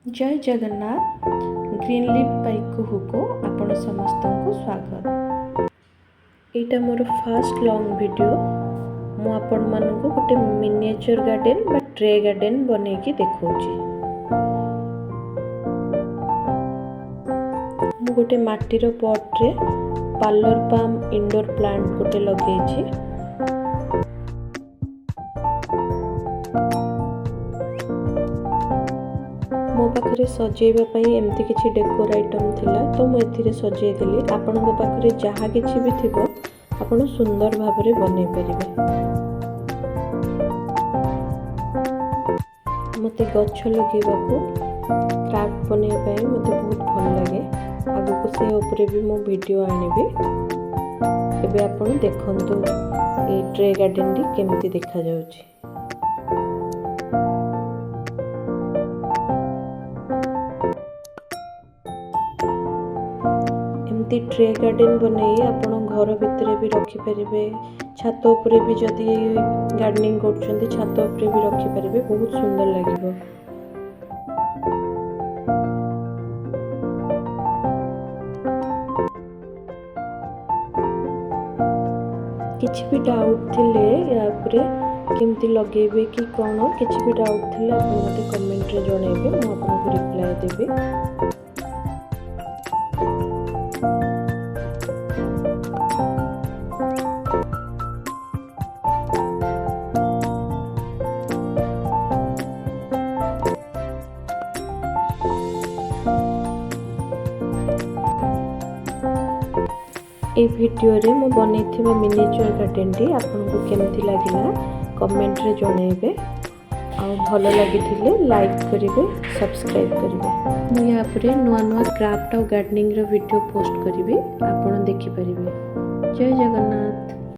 जय जगन्नाथ ग्रीन लिफ बाई कुहू को आपण समस्त को स्वागत। एटा मोर फर्स्ट लॉन्ग वीडियो। मु आपण मानक गोटे मिनिएचर गार्डन बा ट्रे गार्डन बने की देखौची। मु गोटे माटीर पॉट रे पार्लर पाम इंडोर प्लांट गोटे लगेछि। मो पाखे सजेवा एमती किसी डेकोर आइटम थिला तो मुझे सजे देली। आपण पाखे जहाँ किसी भी थी आपण सुंदर भाव में बन पारे। मत गछ लगे क्राफ्ट बनवाई मत बहुत भल लगे। आग को से उपरे भी मो वीडियो आनिबी। एबे आपण देखंतु ए ट्रे गार्डन टी केमती देखा जाउची। एमती ट्रे गार्डन बनई आपण घर भितर भी रखिपारे। छात उपरे भी जदि गार्डनिंग करछन्ती छात उपरे भी रखिपारे, बहुत सुंदर लागिबो। किछि भी डाउट थिले या उपरे केमती लगेबे कि कोन किछि भी डाउट थिले आपण मते कमेंट रे जणाइबे, मु आपनको रिप्लाई देबे। ए वीडियो रे मो बनैथिबा मिनिएचर गार्डन टी आपनको केमती लागिला कमेंट रे जणाइबे। आ भलो लागिथिले लाइक करिवे, सब्सक्राइब करिवे। मु या परे नुआ नुआ क्राफ्ट और गार्डनिंग रो वीडियो पोस्ट करिवे, आपण देखि परिबे। जय जगन्नाथ।